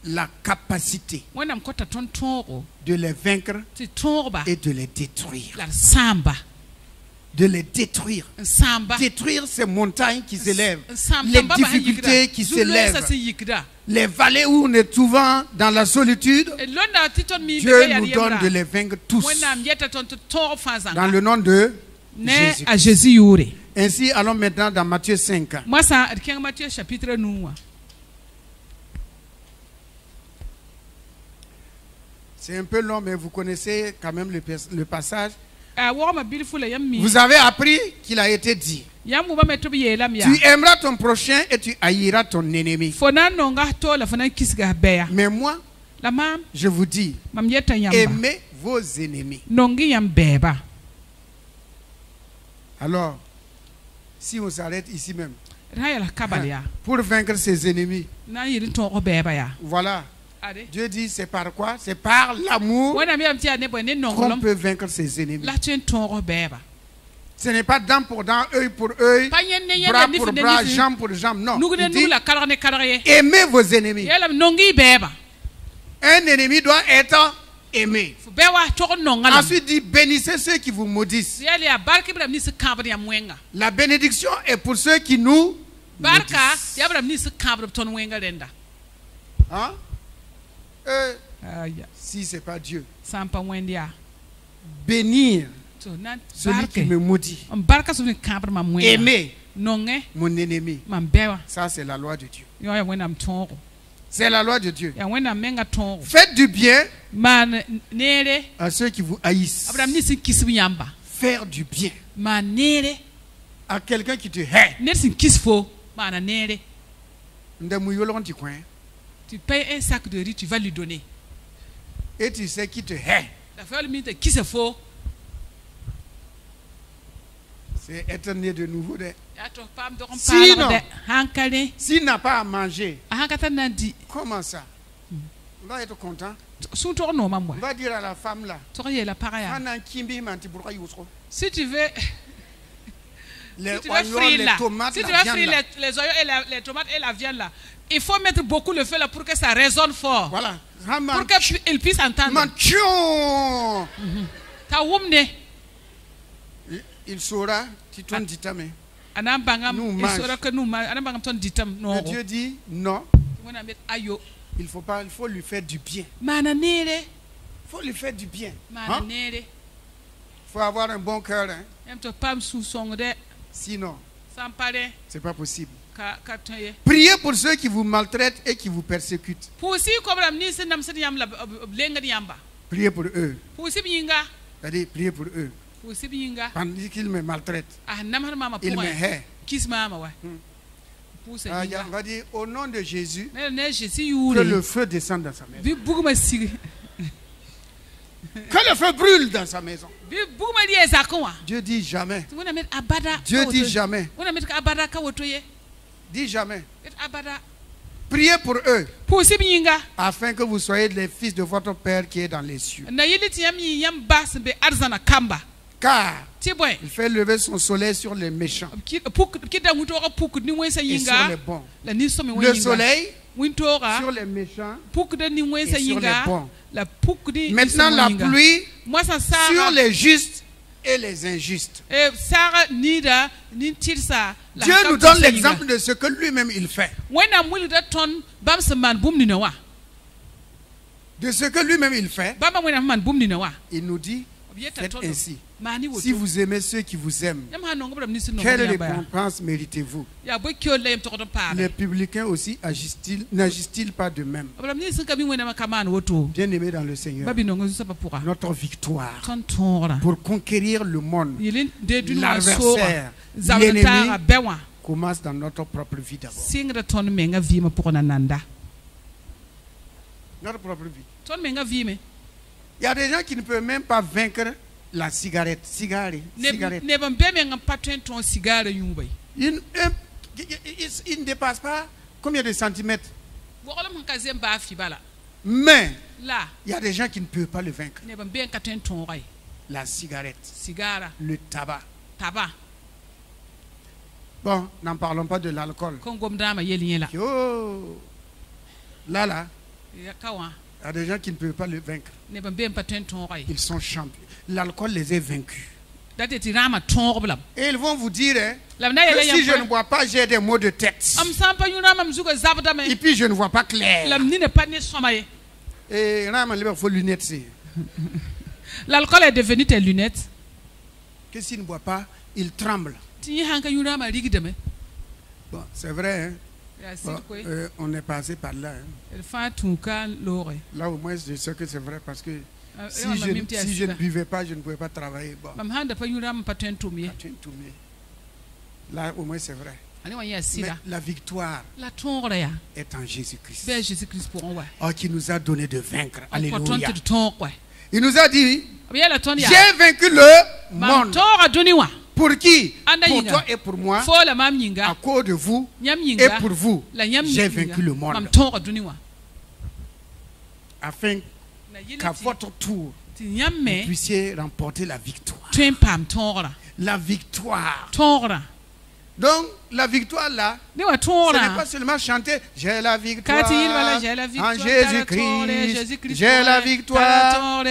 la capacité de les vaincre et de les détruire. De les détruire. Détruire ces montagnes qui s'élèvent, les difficultés qui s'élèvent, les vallées où on est souvent dans la solitude. Dieu nous donne de les vaincre tous. Dans le nom de Jésus. Ainsi, allons maintenant dans Matthieu 5. C'est un peu long, mais vous connaissez quand même le passage. Vous avez appris qu'il a été dit: tu aimeras ton prochain et tu haïras ton ennemi. Mais moi, je vous dis, aimez vos ennemis. Alors, si on s'arrête ici même, pour vaincre ses ennemis, voilà. Dieu dit, c'est par quoi? C'est par l'amour qu'on peut vaincre ses ennemis. Ce n'est pas dent pour dent, œil pour œil, bras pour bras, jambe pour jambe. Non. Il dit, aimez vos ennemis. Un ennemi doit être aimé. Ensuite, dit, bénissez ceux qui vous maudissent. La bénédiction est pour ceux qui nous maudissent. Hein? Si ce n'est pas Dieu, bénir celui qui me maudit, aimer mon ennemi, ça c'est la loi de Dieu. C'est la loi de Dieu. Faites du bien à ceux qui vous haïssent. Faire du bien à quelqu'un qui te hait. Tu payes un sac de riz, tu vas lui donner. Et tu sais qui te hait. Qui se faut. C'est être né de nouveau. Sinon, s'il n'a pas à manger, comment ça? On va être content. On va dire à la femme là, si tu veux les oignons, les tomates, si tu veux frire les oignons et les tomates et la viande là, il faut mettre beaucoup le feu là pour que ça résonne fort. Voilà. Pour qu'il puisse entendre. Il saura, tu t'en dis ta main. Dieu dit non. Il faut lui faire du bien. Il faut lui faire du bien. Il faut avoir un bon cœur. Sinon, c'est pas possible. Priez pour ceux qui vous maltraitent et qui vous persécutent. Priez pour eux. C'est-à-dire, priez pour eux. Pendant qu'ils me maltraitent, ils me haient. On va dire au nom de Jésus, que le feu descende dans sa maison. Que le feu brûle dans sa maison. Dieu dit jamais. Dieu dit jamais. Dit jamais. Priez pour eux, afin que vous soyez les fils de votre Père qui est dans les cieux. Car il fait lever son soleil sur les méchants et sur les bons. Le soleil sur les méchants et sur les bons. Maintenant la pluie sur les justes et les injustes. Dieu nous donne l'exemple de ce que lui-même il fait. De ce que lui-même il fait, il nous dit, faites ainsi. Si vous aimez ceux qui vous aiment, quelle récompense méritez-vous? Les publicains aussi n'agissent-ils pas de même? Bien-aimés dans le Seigneur, notre victoire pour conquérir le monde, l'adversaire, l'ennemi, commence dans notre propre vie d'abord. Notre propre vie. Il y a des gens qui ne peuvent même pas vaincre la cigarette. Il ne dépasse pas combien de centimètres. Mais il y a des gens qui ne peuvent pas le vaincre. La cigarette, le tabac. Bon, n'en parlons pas de l'alcool. Oh, là. Il y a des gens qui ne peuvent pas le vaincre. Ils sont champions. L'alcool les a vaincus. Et ils vont vous dire que si je ne bois pas, j'ai des maux de tête. Et puis je ne vois pas clair. Et il faut lunettes. L'alcool est devenu tes lunettes. Que s'il ne boit pas, il tremble. Bon, c'est vrai, hein? Bon, on est passé par là. Hein? Là au moins je sais que c'est vrai parce que si je ne buvais pas, je ne pouvais pas travailler. Bon. Là au moins c'est vrai. Mais la victoire est en Jésus-Christ. Qui nous a donné de vaincre. Alléluia. Il nous a dit, j'ai vaincu le monde. Pour qui? Pour toi et pour moi, à cause de vous et pour vous, j'ai vaincu le monde. Afin qu'à votre tour, vous puissiez remporter la victoire. La victoire. Donc, la victoire là, ce n'est pas seulement chanter « J'ai la victoire en Jésus-Christ, j'ai la victoire ».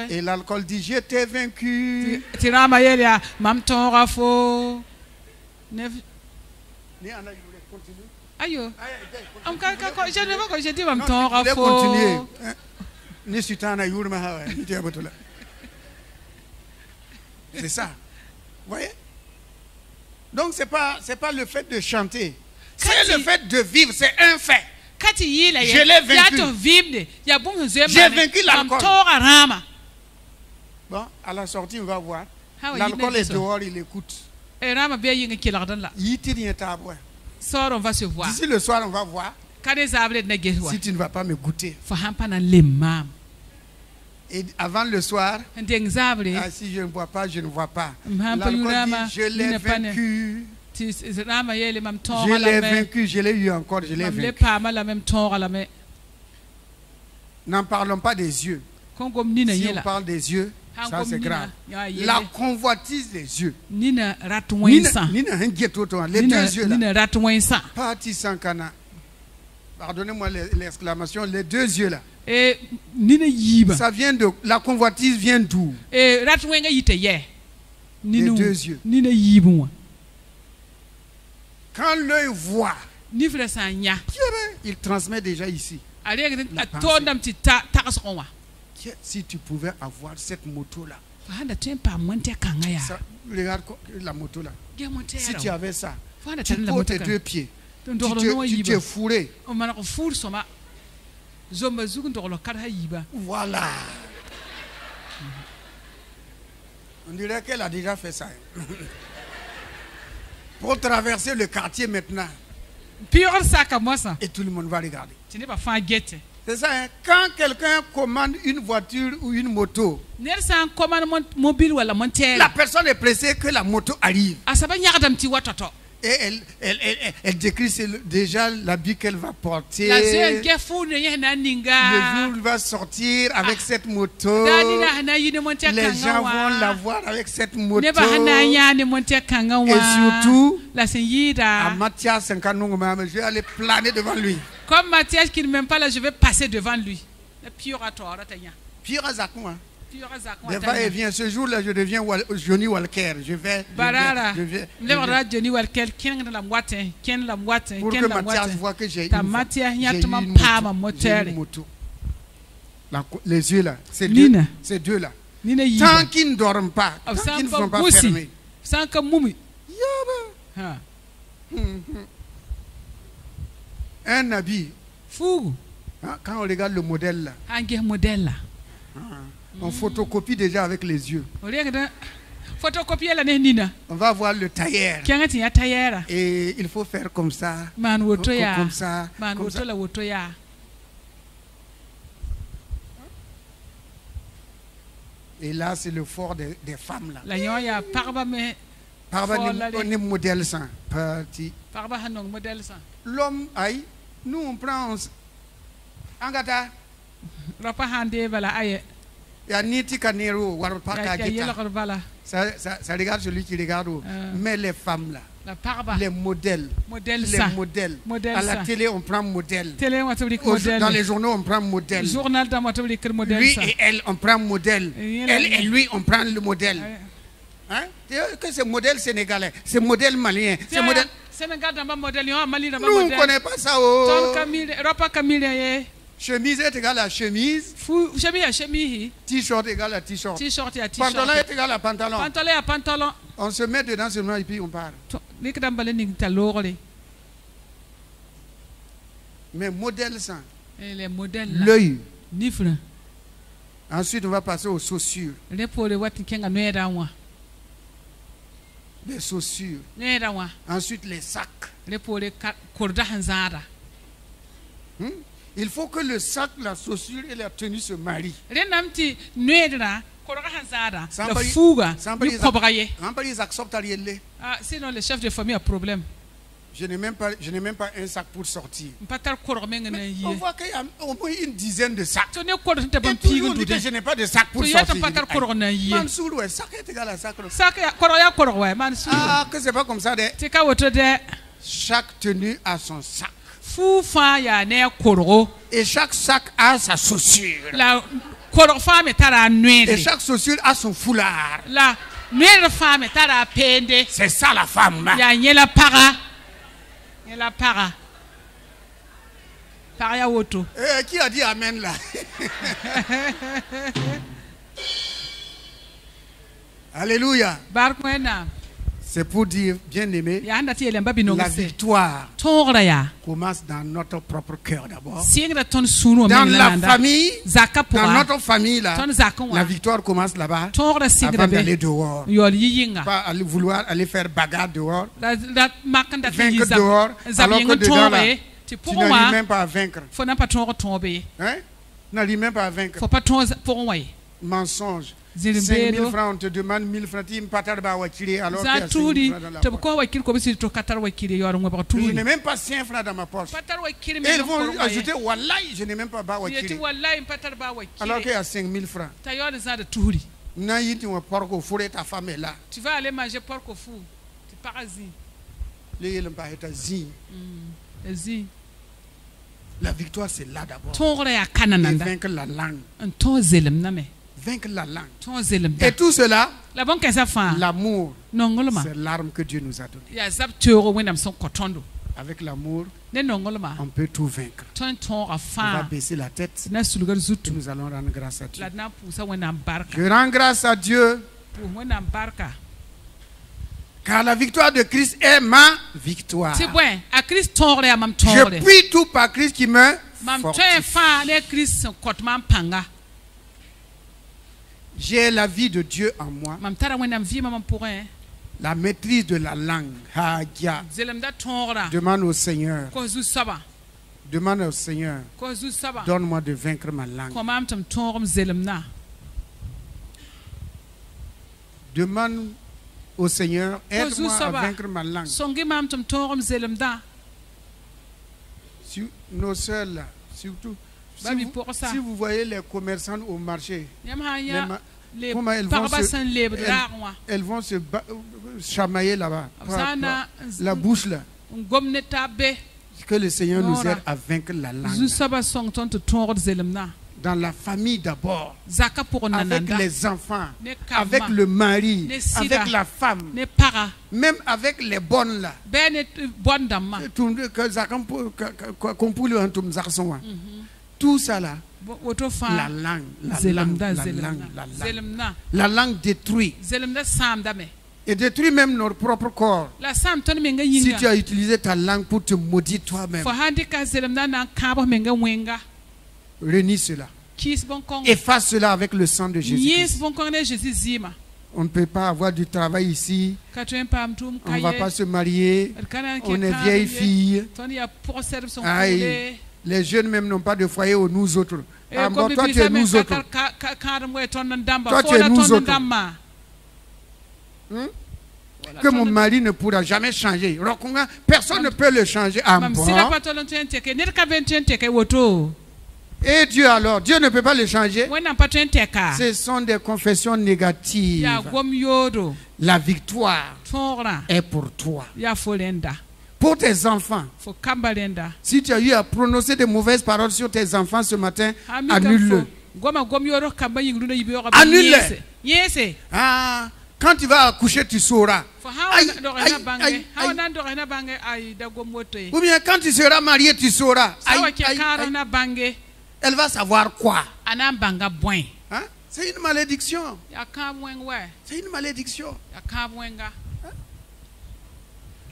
Et l'alcool dit « Je t'ai vaincu ». C'est ça. Vous voyez? Donc c'est pas le fait de chanter, c'est le fait de vivre, c'est un fait. Je l'ai vaincu. J'ai vaincu l'alcool. Bon, à la sortie on va voir. L'alcool est dehors, il écoute. On va se voir. D'ici le soir on va voir. Si tu ne vas pas me goûter. Et avant le soir, si je ne bois pas, je ne vois pas. L'alcool dit, je l'ai vaincu. Je l'ai vaincu, je l'ai eu encore, je l'ai vaincu. N'en parlons pas des yeux. Si on parle des yeux, ça c'est grave. La convoitise des yeux. Les deux yeux là. Parti sans cana. Pardonnez-moi l'exclamation, les deux yeux là. Ça vient de la convoitise vient d'où? Les deux yeux. Quand l'œil voit, il transmet déjà ici. Si tu pouvais avoir cette moto là, regarde la moto là. Si tu avais ça, tu poses tes deux pieds, tu t'es fourré. Voilà. On dirait qu'elle a déjà fait ça. Pour traverser le quartier maintenant. Et tout le monde va regarder. C'est ça, hein? Quand quelqu'un commande une voiture ou une moto, la personne est pressée que la moto arrive. Et elle décrit déjà l'habit qu'elle va porter. Le jour où il va sortir avec cette moto, les gens vont la voir avec cette moto. Et surtout, à Matthias 50, je vais aller planer devant lui. Comme Matthias qui ne m'aime pas là, je vais passer devant lui. Des fois, il vient. Ce jour-là, je deviens Johnny Walker. Je vais. Pour que Matthias voit que j'ai une moto. Les yeux là, ces deux là. Tant qu'ils ne dorment pas, tant qu'ils ne sont pas fermés. Un habit. Quand on regarde le modèle là, on photocopie déjà avec les yeux. On va voir le tailleur. Et il faut faire comme ça. Comme ça. Comme ça. Et là, c'est le fort des femmes là. On est modèle sans. L'homme, aïe, nous on prend Angata. Ça regarde celui qui regarde. Mais les femmes là, les modèles, à la télé on prend modèle, dans les journaux on prend modèle, lui et elle on prend modèle, elle et lui on prend le modèle. Hein? Que c'est modèle sénégalais, c'est modèle malien, c'est modèle. Nous on ne connaît pas ça. Chemise est égale à chemise. T-shirt égale à t-shirt. Pantalon est égal à pantalon. On se met dedans seulement et puis on part. Mais modèle sans. L'œil. Ensuite on va passer aux chaussures. Les chaussures. Ensuite les sacs. Il faut que le sac, la chaussure et la tenue se marient. Sinon le chef de famille a problème. Je n'ai même pas un sac pour sortir. Mais on voit qu'il y a au moins une dizaine de sacs. Et toujours on dit que je n'ai pas de sac pour sortir. Mansour, sac est égal à sac. Ah, que c'est pas comme ça. Chaque tenue a son sac. Et chaque sac a sa chaussure. Et chaque chaussure a son foulard. C'est ça la femme. Qui a dit amen là? Alléluia. C'est pour dire, bien aimé, la victoire commence dans notre propre cœur d'abord. Dans la famille, dans notre famille, là, la victoire commence là-bas avant d'aller dehors. Pas aller vouloir aller faire bagarre dehors, vaincre dehors, alors que dedans, là, tu n'arrives même pas à vaincre. Hein? N'arrive même pas à vaincre. Mensonge. 5 000 francs, on te demande 1 000 francs, tu ne alors qu'il y a 5 000 francs dans la poche. Je n'ai même pas 5 francs dans ma poche. Et ils vont ajouter, Wallahi, je n'ai même pas Bawakiri. Alors qu'il y a 5 000 francs. Ta femme est là. Tu vas aller manger porc au four. Tu pars à Zi. La victoire, c'est là d'abord. Et vaincre la langue. Vaincre la langue. Et tout cela, l'amour, c'est l'arme que Dieu nous a donnée. Avec l'amour, on peut tout vaincre. On va baisser la tête et nous allons rendre grâce à Dieu. Je rends grâce à Dieu car la victoire de Christ est ma victoire. Je puis tout par Christ qui me fortifie. J'ai la vie de Dieu en moi. La maîtrise de la langue. Demande au Seigneur Demande au Seigneur, donne-moi de vaincre ma langue. Demande au Seigneur, aide-moi à vaincre ma langue. Nos sœurs là, surtout, si vous voyez les commerçants au marché, comment elles vont se chamailler là-bas, la bouche là. Que le Seigneur nous aide à vaincre la langue. Dans la famille d'abord, avec les enfants, avec le mari, avec la femme, même avec les bonnes là. Tout ça là, la langue détruit. Et détruit même notre propre corps. Si tu as utilisé ta langue pour te maudire toi-même, renie cela. Efface cela avec le sang de Jésus. On ne peut pas avoir du travail ici. On ne va pas se marier. On est vieille fille. Aïe. Les jeunes même n'ont pas de foyer ou nous autres. Bon, toi tu es nous autres. Toi tu es nous autres. Que mon mari ne pourra jamais changer. Personne ne peut le changer. Et Dieu alors, Dieu ne peut pas le changer. Ce sont des confessions négatives. La victoire est pour toi. Pour tes enfants. Si tu as eu à prononcer de mauvaises paroles sur tes enfants ce matin, annule-le. Annule-le. Quand tu vas accoucher, tu sauras. Ou bien quand tu seras marié, tu sauras. Elle va savoir quoi? C'est une malédiction. C'est une malédiction.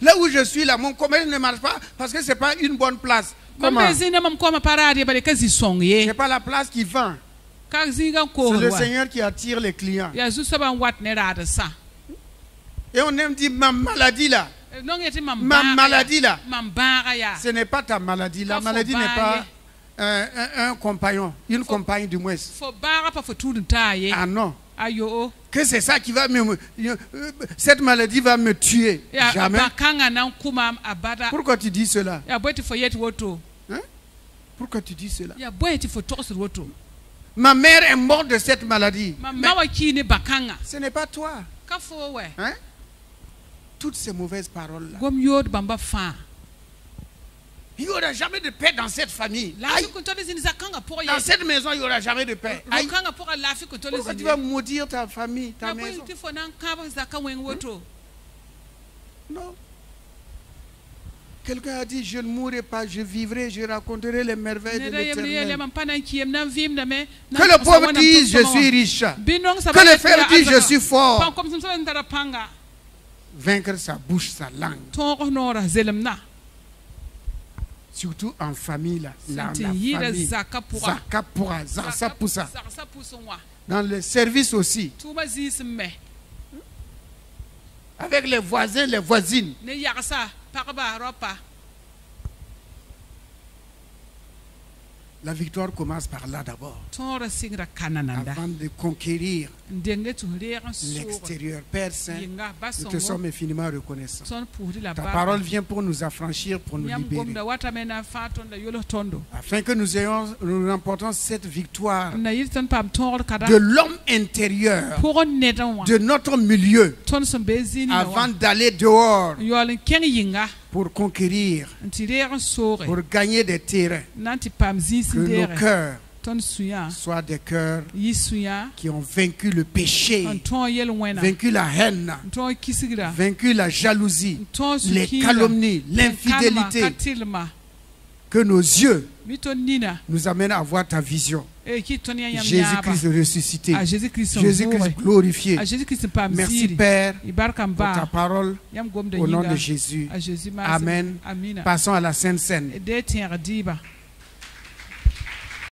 Là où je suis là, mon commerce ne marche pas parce que ce n'est pas une bonne place. Comment? Ce n'est pas la place qui vend. C'est le Seigneur qui attire les clients. Et on aime dire ma maladie là. Ma maladie là. Ce n'est pas ta maladie. La maladie n'est pas un compagnon. Une compagne du moins. Ah non. Que c'est ça qui va me... Cette maladie va me tuer. Jamais. Pourquoi tu dis cela? Hein? Pourquoi tu dis cela? Ma mère est morte de cette maladie. Mais ce n'est pas toi. Hein? Toutes ces mauvaises paroles-là. Il n'y aura jamais de paix dans cette famille. Dans cette maison, il n'y aura jamais de paix. Pourquoi tu vas maudire ta famille, ta maison? Non. Quelqu'un a dit, je ne mourrai pas, je vivrai, je raconterai les merveilles de l'Éternel. Que le pauvre dise, je suis riche. Que le frère dise, je suis fort. Vaincre sa bouche, sa langue. Surtout en famille, là. La famille. Zakapura, Zarsapusa. Dans le service aussi. Avec les voisins, les voisines. La victoire commence par là d'abord. Avant de conquérir l'extérieur. Père Saint, nous te sommes infiniment reconnaissants. Ta parole vient pour nous affranchir, pour nous libérer. Afin que nous remportons cette victoire de l'homme intérieur, de notre milieu, avant d'aller dehors pour conquérir, pour gagner des terrains. Que nos cœurs soient des cœurs qui ont vaincu le péché, vaincu la haine, vaincu la jalousie, les calomnies, l'infidélité. Que nos yeux nous amènent à voir ta vision. Jésus-Christ ressuscité, Jésus-Christ glorifié. Merci Père pour ta parole au nom de Jésus. Amen. Passons à la Sainte Seine.